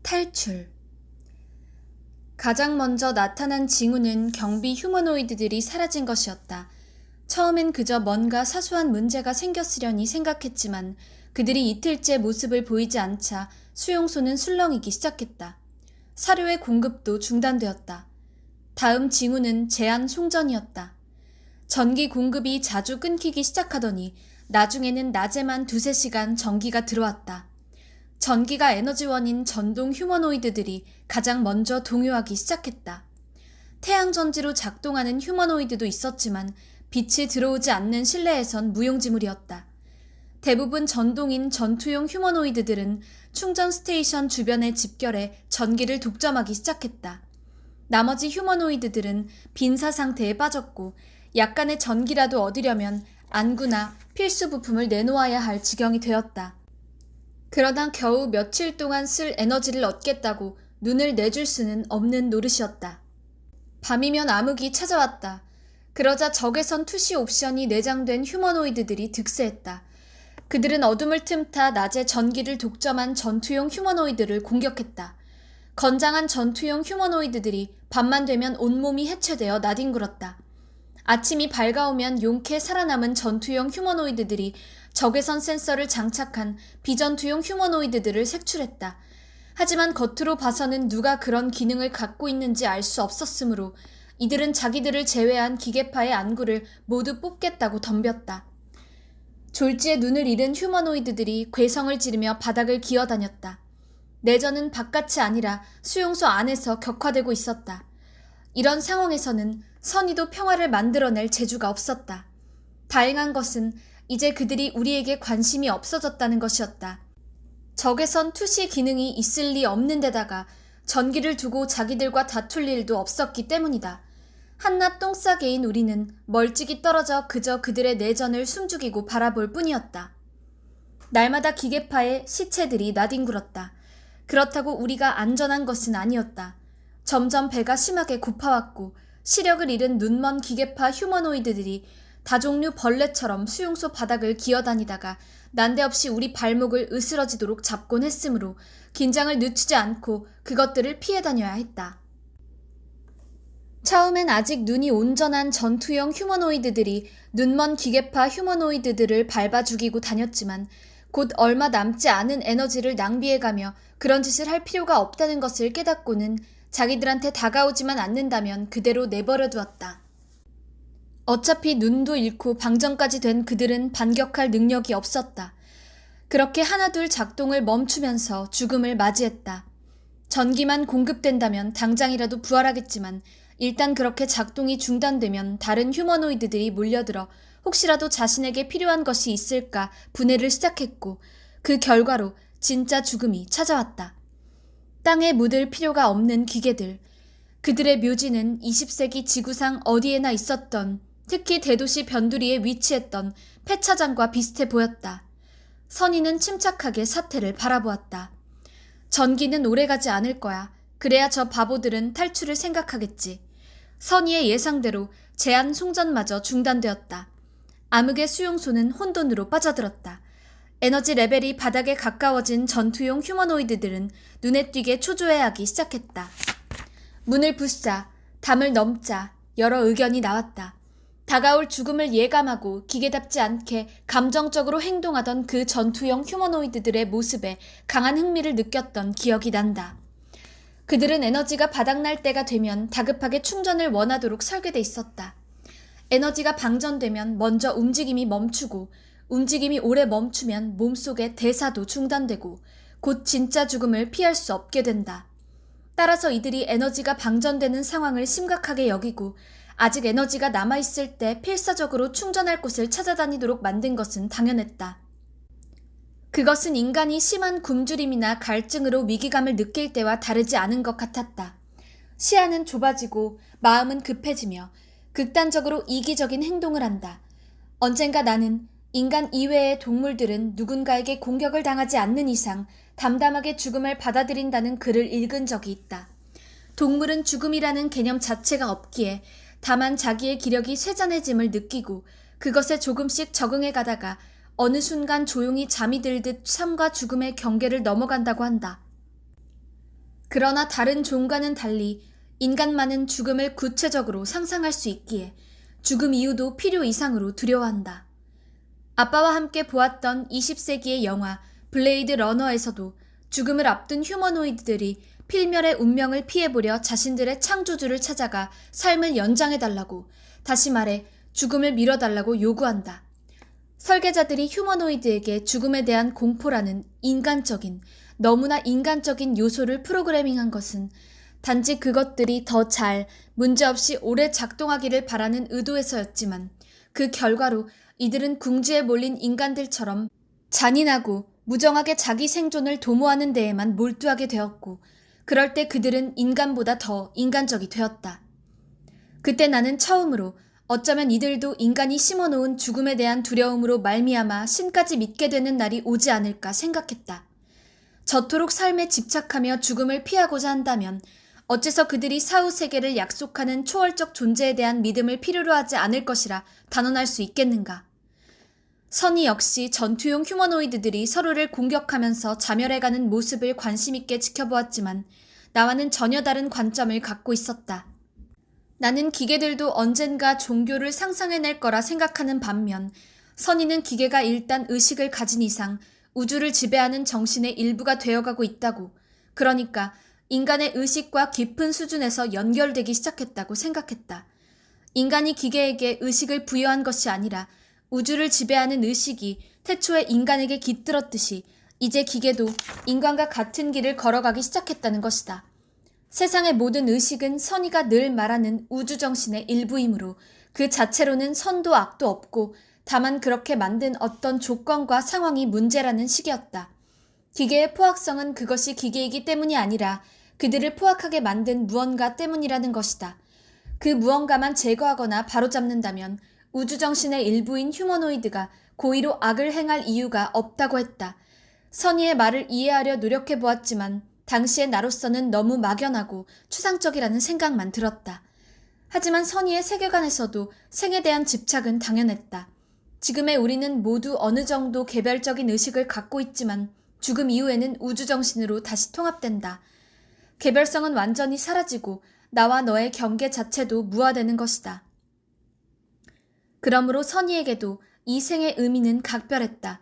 탈출. 가장 먼저 나타난 징후는 경비 휴머노이드들이 사라진 것이었다. 처음엔 그저 뭔가 사소한 문제가 생겼으려니 생각했지만 그들이 이틀째 모습을 보이지 않자 수용소는 술렁이기 시작했다. 사료의 공급도 중단되었다. 다음 징후는 제한 송전이었다. 전기 공급이 자주 끊기기 시작하더니 나중에는 낮에만 2~3시간 전기가 들어왔다. 전기가 에너지원인 전동 휴머노이드들이 가장 먼저 동요하기 시작했다. 태양전지로 작동하는 휴머노이드도 있었지만 빛이 들어오지 않는 실내에선 무용지물이었다. 대부분 전동인 전투용 휴머노이드들은 충전 스테이션 주변에 집결해 전기를 독점하기 시작했다. 나머지 휴머노이드들은 빈사 상태에 빠졌고 약간의 전기라도 얻으려면 안구나 필수 부품을 내놓아야 할 지경이 되었다. 그러나 겨우 며칠 동안 쓸 에너지를 얻겠다고 눈을 내줄 수는 없는 노릇이었다. 밤이면 암흑이 찾아왔다. 그러자 적외선 투시 옵션이 내장된 휴머노이드들이 득세했다. 그들은 어둠을 틈타 낮에 전기를 독점한 전투용 휴머노이드를 공격했다. 건장한 전투용 휴머노이드들이 밤만 되면 온몸이 해체되어 나뒹굴었다. 아침이 밝아오면 용케 살아남은 전투용 휴머노이드들이 적외선 센서를 장착한 비전투용 휴머노이드들을 색출했다. 하지만 겉으로 봐서는 누가 그런 기능을 갖고 있는지 알 수 없었으므로 이들은 자기들을 제외한 기계파의 안구를 모두 뽑겠다고 덤볐다. 졸지에 눈을 잃은 휴머노이드들이 괴성을 지르며 바닥을 기어다녔다. 내전은 바깥이 아니라 수용소 안에서 격화되고 있었다. 이런 상황에서는 선의도 평화를 만들어낼 재주가 없었다. 다행한 것은 이제 그들이 우리에게 관심이 없어졌다는 것이었다. 적외선 투시 기능이 있을 리 없는 데다가 전기를 두고 자기들과 다툴 일도 없었기 때문이다. 한낱 똥싸개인 우리는 멀찍이 떨어져 그저 그들의 내전을 숨죽이고 바라볼 뿐이었다. 날마다 기계파의 시체들이 나뒹굴었다. 그렇다고 우리가 안전한 것은 아니었다. 점점 배가 심하게 고파왔고 시력을 잃은 눈먼 기계파 휴머노이드들이 다종류 벌레처럼 수용소 바닥을 기어다니다가 난데없이 우리 발목을 으스러지도록 잡곤 했으므로 긴장을 늦추지 않고 그것들을 피해 다녀야 했다. 처음엔 아직 눈이 온전한 전투용 휴머노이드들이 눈먼 기계파 휴머노이드들을 밟아 죽이고 다녔지만 곧 얼마 남지 않은 에너지를 낭비해가며 그런 짓을 할 필요가 없다는 것을 깨닫고는 자기들한테 다가오지만 않는다면 그대로 내버려 두었다. 어차피 눈도 잃고 방전까지 된 그들은 반격할 능력이 없었다. 그렇게 하나둘 작동을 멈추면서 죽음을 맞이했다. 전기만 공급된다면 당장이라도 부활하겠지만 일단 그렇게 작동이 중단되면 다른 휴머노이드들이 몰려들어 혹시라도 자신에게 필요한 것이 있을까 분해를 시작했고 그 결과로 진짜 죽음이 찾아왔다. 땅에 묻을 필요가 없는 기계들. 그들의 묘지는 20세기 지구상 어디에나 있었던, 특히 대도시 변두리에 위치했던 폐차장과 비슷해 보였다. 선의는 침착하게 사태를 바라보았다. 전기는 오래가지 않을 거야. 그래야 저 바보들은 탈출을 생각하겠지. 선의의 예상대로 제한 송전마저 중단되었다. 암흑의 수용소는 혼돈으로 빠져들었다. 에너지 레벨이 바닥에 가까워진 전투용 휴머노이드들은 눈에 띄게 초조해하기 시작했다. 문을 부수자, 담을 넘자 여러 의견이 나왔다. 다가올 죽음을 예감하고 기계답지 않게 감정적으로 행동하던 그 전투용 휴머노이드들의 모습에 강한 흥미를 느꼈던 기억이 난다. 그들은 에너지가 바닥날 때가 되면 다급하게 충전을 원하도록 설계돼 있었다. 에너지가 방전되면 먼저 움직임이 멈추고 움직임이 오래 멈추면 몸속의 대사도 중단되고 곧 진짜 죽음을 피할 수 없게 된다. 따라서 이들이 에너지가 방전되는 상황을 심각하게 여기고 아직 에너지가 남아있을 때 필사적으로 충전할 곳을 찾아다니도록 만든 것은 당연했다. 그것은 인간이 심한 굶주림이나 갈증으로 위기감을 느낄 때와 다르지 않은 것 같았다. 시야는 좁아지고 마음은 급해지며 극단적으로 이기적인 행동을 한다. 언젠가 나는 인간 이외의 동물들은 누군가에게 공격을 당하지 않는 이상 담담하게 죽음을 받아들인다는 글을 읽은 적이 있다. 동물은 죽음이라는 개념 자체가 없기에 다만 자기의 기력이 쇠잔해짐을 느끼고 그것에 조금씩 적응해 가다가 어느 순간 조용히 잠이 들듯 삶과 죽음의 경계를 넘어간다고 한다. 그러나 다른 종과는 달리 인간만은 죽음을 구체적으로 상상할 수 있기에 죽음 이후도 필요 이상으로 두려워한다. 아빠와 함께 보았던 20세기의 영화 블레이드 러너에서도 죽음을 앞둔 휴머노이드들이 필멸의 운명을 피해보려 자신들의 창조주를 찾아가 삶을 연장해달라고, 다시 말해 죽음을 미뤄달라고 요구한다. 설계자들이 휴머노이드에게 죽음에 대한 공포라는 인간적인, 너무나 인간적인 요소를 프로그래밍한 것은 단지 그것들이 더 잘, 문제없이 오래 작동하기를 바라는 의도에서였지만, 그 결과로 이들은 궁지에 몰린 인간들처럼 잔인하고 무정하게 자기 생존을 도모하는 데에만 몰두하게 되었고, 그럴 때 그들은 인간보다 더 인간적이 되었다. 그때 나는 처음으로 어쩌면 이들도 인간이 심어놓은 죽음에 대한 두려움으로 말미암아 신까지 믿게 되는 날이 오지 않을까 생각했다. 저토록 삶에 집착하며 죽음을 피하고자 한다면 어째서 그들이 사후세계를 약속하는 초월적 존재에 대한 믿음을 필요로 하지 않을 것이라 단언할 수 있겠는가. 선이 역시 전투용 휴머노이드들이 서로를 공격하면서 자멸해가는 모습을 관심있게 지켜보았지만 나와는 전혀 다른 관점을 갖고 있었다. 나는 기계들도 언젠가 종교를 상상해낼 거라 생각하는 반면, 선이는 기계가 일단 의식을 가진 이상 우주를 지배하는 정신의 일부가 되어가고 있다고, 그러니까 인간의 의식과 깊은 수준에서 연결되기 시작했다고 생각했다. 인간이 기계에게 의식을 부여한 것이 아니라 우주를 지배하는 의식이 태초에 인간에게 깃들었듯이 이제 기계도 인간과 같은 길을 걸어가기 시작했다는 것이다. 세상의 모든 의식은 선이가 늘 말하는 우주정신의 일부이므로 그 자체로는 선도 악도 없고 다만 그렇게 만든 어떤 조건과 상황이 문제라는 식이었다. 기계의 포악성은 그것이 기계이기 때문이 아니라 그들을 포악하게 만든 무언가 때문이라는 것이다. 그 무언가만 제거하거나 바로잡는다면 우주정신의 일부인 휴머노이드가 고의로 악을 행할 이유가 없다고 했다. 선의의 말을 이해하려 노력해보았지만 당시의 나로서는 너무 막연하고 추상적이라는 생각만 들었다. 하지만 선의의 세계관에서도 생에 대한 집착은 당연했다. 지금의 우리는 모두 어느 정도 개별적인 의식을 갖고 있지만 죽음 이후에는 우주정신으로 다시 통합된다. 개별성은 완전히 사라지고 나와 너의 경계 자체도 무화되는 것이다. 그러므로 선의에게도 이 생의 의미는 각별했다.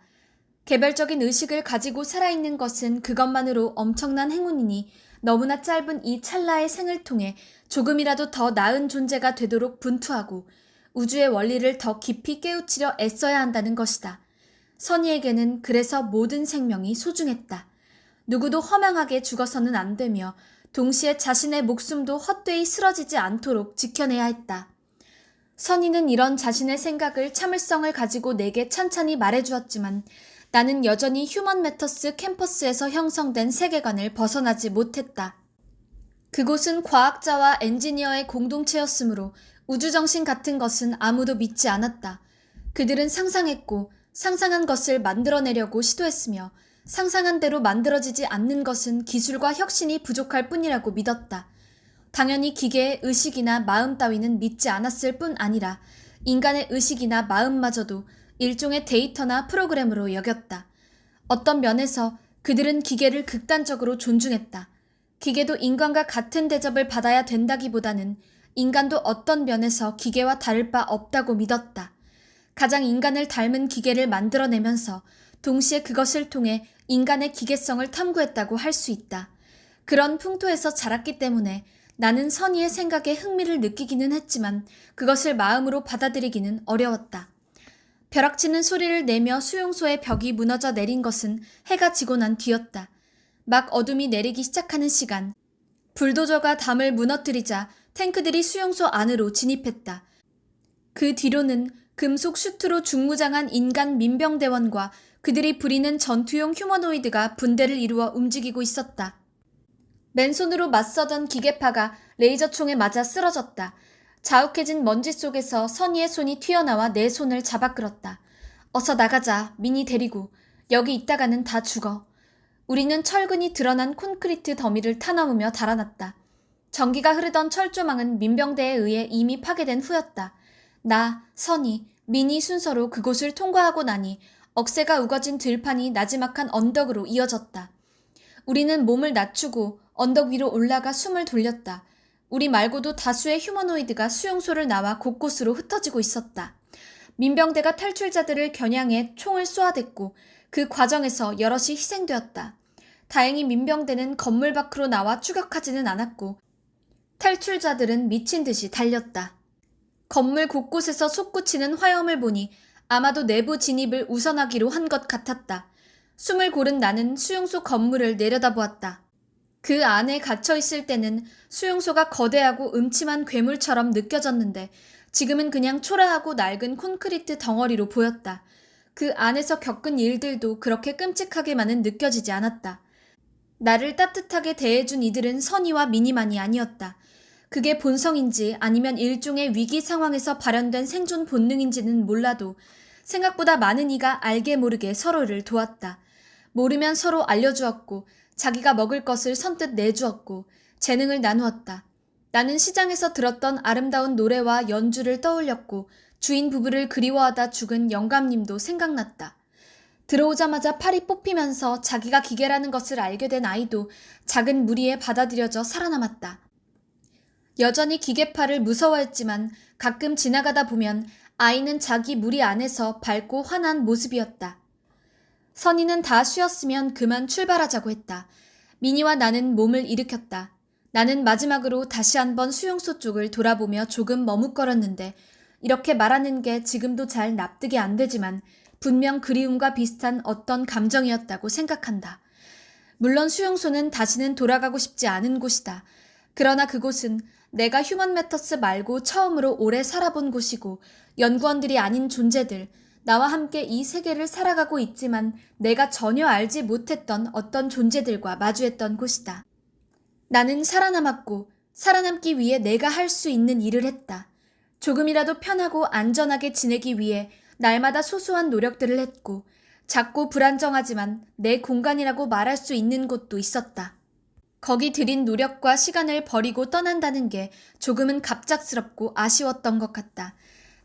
개별적인 의식을 가지고 살아있는 것은 그것만으로 엄청난 행운이니 너무나 짧은 이 찰나의 생을 통해 조금이라도 더 나은 존재가 되도록 분투하고 우주의 원리를 더 깊이 깨우치려 애써야 한다는 것이다. 선의에게는 그래서 모든 생명이 소중했다. 누구도 허망하게 죽어서는 안 되며 동시에 자신의 목숨도 헛되이 쓰러지지 않도록 지켜내야 했다. 선의는 이런 자신의 생각을 참을성을 가지고 내게 찬찬히 말해주었지만 나는 여전히 휴먼 매터스 캠퍼스에서 형성된 세계관을 벗어나지 못했다. 그곳은 과학자와 엔지니어의 공동체였으므로 우주정신 같은 것은 아무도 믿지 않았다. 그들은 상상했고 상상한 것을 만들어내려고 시도했으며 상상한 대로 만들어지지 않는 것은 기술과 혁신이 부족할 뿐이라고 믿었다. 당연히 기계의 의식이나 마음 따위는 믿지 않았을 뿐 아니라 인간의 의식이나 마음마저도 일종의 데이터나 프로그램으로 여겼다. 어떤 면에서 그들은 기계를 극단적으로 존중했다. 기계도 인간과 같은 대접을 받아야 된다기보다는 인간도 어떤 면에서 기계와 다를 바 없다고 믿었다. 가장 인간을 닮은 기계를 만들어내면서 동시에 그것을 통해 인간의 기계성을 탐구했다고 할 수 있다. 그런 풍토에서 자랐기 때문에 나는 선의의 생각에 흥미를 느끼기는 했지만 그것을 마음으로 받아들이기는 어려웠다. 벼락치는 소리를 내며 수용소의 벽이 무너져 내린 것은 해가 지고 난 뒤였다. 막 어둠이 내리기 시작하는 시간, 불도저가 담을 무너뜨리자 탱크들이 수용소 안으로 진입했다. 그 뒤로는 금속 슈트로 중무장한 인간 민병대원과 그들이 부리는 전투용 휴머노이드가 분대를 이루어 움직이고 있었다. 맨손으로 맞서던 기계파가 레이저총에 맞아 쓰러졌다. 자욱해진 먼지 속에서 선의의 손이 튀어나와 내 손을 잡아 끌었다. 어서 나가자, 미니 데리고. 여기 있다가는 다 죽어. 우리는 철근이 드러난 콘크리트 더미를 타넘으며 달아났다. 전기가 흐르던 철조망은 민병대에 의해 이미 파괴된 후였다. 나, 선의, 미니 순서로 그곳을 통과하고 나니 억새가 우거진 들판이 나지막한 언덕으로 이어졌다. 우리는 몸을 낮추고 언덕 위로 올라가 숨을 돌렸다. 우리 말고도 다수의 휴머노이드가 수용소를 나와 곳곳으로 흩어지고 있었다. 민병대가 탈출자들을 겨냥해 총을 쏘아댔고 그 과정에서 여럿이 희생되었다. 다행히 민병대는 건물 밖으로 나와 추격하지는 않았고 탈출자들은 미친 듯이 달렸다. 건물 곳곳에서 솟구치는 화염을 보니 아마도 내부 진입을 우선하기로 한 것 같았다. 숨을 고른 나는 수용소 건물을 내려다보았다. 그 안에 갇혀있을 때는 수용소가 거대하고 음침한 괴물처럼 느껴졌는데 지금은 그냥 초라하고 낡은 콘크리트 덩어리로 보였다. 그 안에서 겪은 일들도 그렇게 끔찍하게만은 느껴지지 않았다. 나를 따뜻하게 대해준 이들은 선의와 미니만이 아니었다. 그게 본성인지 아니면 일종의 위기 상황에서 발현된 생존 본능인지는 몰라도 생각보다 많은 이가 알게 모르게 서로를 도왔다. 모르면 서로 알려주었고 자기가 먹을 것을 선뜻 내주었고 재능을 나누었다. 나는 시장에서 들었던 아름다운 노래와 연주를 떠올렸고 주인 부부를 그리워하다 죽은 영감님도 생각났다. 들어오자마자 팔이 뽑히면서 자기가 기계라는 것을 알게 된 아이도 작은 무리에 받아들여져 살아남았다. 여전히 기계팔을 무서워했지만 가끔 지나가다 보면 아이는 자기 무리 안에서 밝고 환한 모습이었다. 선이는 다 쉬었으면 그만 출발하자고 했다. 미니와 나는 몸을 일으켰다. 나는 마지막으로 다시 한번 수용소 쪽을 돌아보며 조금 머뭇거렸는데 이렇게 말하는 게 지금도 잘 납득이 안 되지만 분명 그리움과 비슷한 어떤 감정이었다고 생각한다. 물론 수용소는 다시는 돌아가고 싶지 않은 곳이다. 그러나 그곳은 내가 휴먼 매터스 말고 처음으로 오래 살아본 곳이고 연구원들이 아닌 존재들, 나와 함께 이 세계를 살아가고 있지만 내가 전혀 알지 못했던 어떤 존재들과 마주했던 곳이다. 나는 살아남았고 살아남기 위해 내가 할 수 있는 일을 했다. 조금이라도 편하고 안전하게 지내기 위해 날마다 소소한 노력들을 했고 작고 불안정하지만 내 공간이라고 말할 수 있는 곳도 있었다. 거기 들인 노력과 시간을 버리고 떠난다는 게 조금은 갑작스럽고 아쉬웠던 것 같다.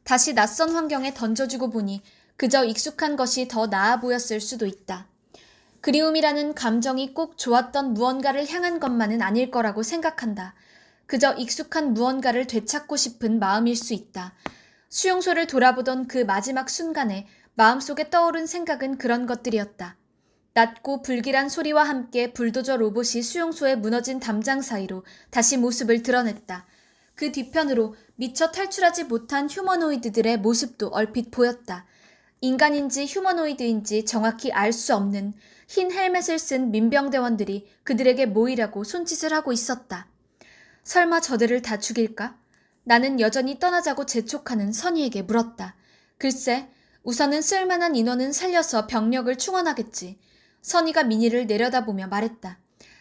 다시 낯선 환경에 던져주고 보니 그저 익숙한 것이 더 나아 보였을 수도 있다. 그리움이라는 감정이 꼭 좋았던 무언가를 향한 것만은 아닐 거라고 생각한다. 그저 익숙한 무언가를 되찾고 싶은 마음일 수 있다. 수용소를 돌아보던 그 마지막 순간에 마음속에 떠오른 생각은 그런 것들이었다. 낮고 불길한 소리와 함께 불도저 로봇이 수용소의 무너진 담장 사이로 다시 모습을 드러냈다. 그 뒤편으로 미처 탈출하지 못한 휴머노이드들의 모습도 얼핏 보였다. 인간인지 휴머노이드인지 정확히 알 수 없는 흰 헬멧을 쓴 민병대원들이 그들에게 모이라고 손짓을 하고 있었다. 설마 저들을 다 죽일까? 나는 여전히 떠나자고 재촉하는 선의에게 물었다. 글쎄, 우선은 쓸만한 인원은 살려서 병력을 충원하겠지. 선의가 미니를 내려다보며 말했다.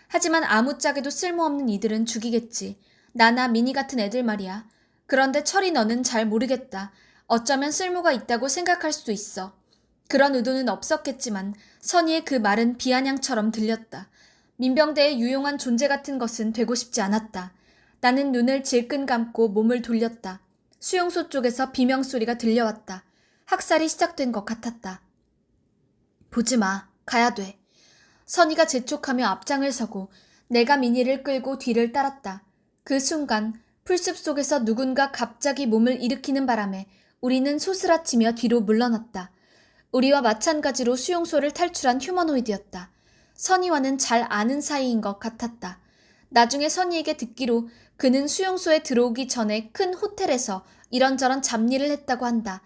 하지만 아무짝에도 쓸모없는 이들은 죽이겠지. 나나 미니 같은 애들 말이야. 그런데 철이 너는 잘 모르겠다. 어쩌면 쓸모가 있다고 생각할 수도 있어. 그런 의도는 없었겠지만 선의의 그 말은 비아냥처럼 들렸다. 민병대의 유용한 존재 같은 것은 되고 싶지 않았다. 나는 눈을 질끈 감고 몸을 돌렸다. 수용소 쪽에서 비명소리가 들려왔다. 학살이 시작된 것 같았다. 보지 마. 가야 돼. 선의가 재촉하며 앞장을 서고 내가 미니를 끌고 뒤를 따랐다. 그 순간 풀숲 속에서 누군가 갑자기 몸을 일으키는 바람에 우리는 소스라치며 뒤로 물러났다. 우리와 마찬가지로 수용소를 탈출한 휴머노이드였다. 선의와는 잘 아는 사이인 것 같았다. 나중에 선의에게 듣기로 그는 수용소에 들어오기 전에 큰 호텔에서 이런저런 잡일을 했다고 한다.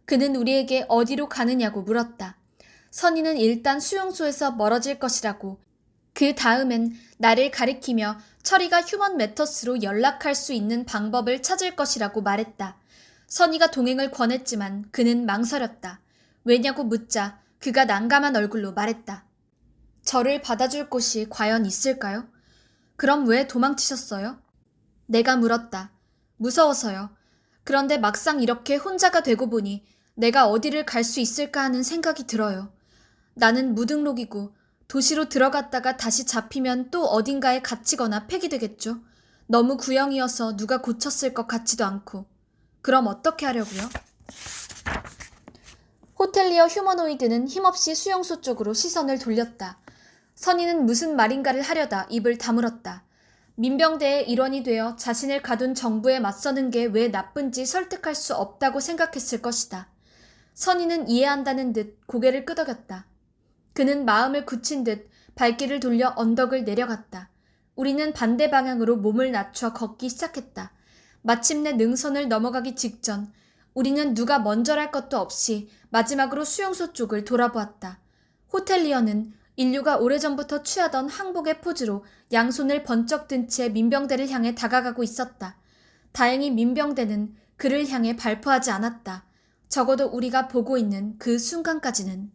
그는 우리에게 어디로 가느냐고 물었다. 선의는 일단 수용소에서 멀어질 것이라고, 그 다음엔 나를 가리키며 철이가 휴먼 매터스로 연락할 수 있는 방법을 찾을 것이라고 말했다. 선의가 동행을 권했지만 그는 망설였다. 왜냐고 묻자 그가 난감한 얼굴로 말했다. 저를 받아줄 곳이 과연 있을까요? 그럼 왜 도망치셨어요? 내가 물었다. 무서워서요. 그런데 막상 이렇게 혼자가 되고 보니 내가 어디를 갈 수 있을까 하는 생각이 들어요. 나는 무등록이고 도시로 들어갔다가 다시 잡히면 또 어딘가에 갇히거나 폐기되겠죠. 너무 구형이어서 누가 고쳤을 것 같지도 않고. 그럼 어떻게 하려고요? 호텔리어 휴머노이드는 힘없이 수용소 쪽으로 시선을 돌렸다. 선희는 무슨 말인가를 하려다 입을 다물었다. 민병대의 일원이 되어 자신을 가둔 정부에 맞서는 게 왜 나쁜지 설득할 수 없다고 생각했을 것이다. 선희는 이해한다는 듯 고개를 끄덕였다. 그는 마음을 굳힌 듯 발길을 돌려 언덕을 내려갔다. 우리는 반대 방향으로 몸을 낮춰 걷기 시작했다. 마침내 능선을 넘어가기 직전 우리는 누가 먼저랄 것도 없이 마지막으로 수용소 쪽을 돌아보았다. 호텔리어는 인류가 오래전부터 취하던 항복의 포즈로 양손을 번쩍 든 채 민병대를 향해 다가가고 있었다. 다행히 민병대는 그를 향해 발포하지 않았다. 적어도 우리가 보고 있는 그 순간까지는.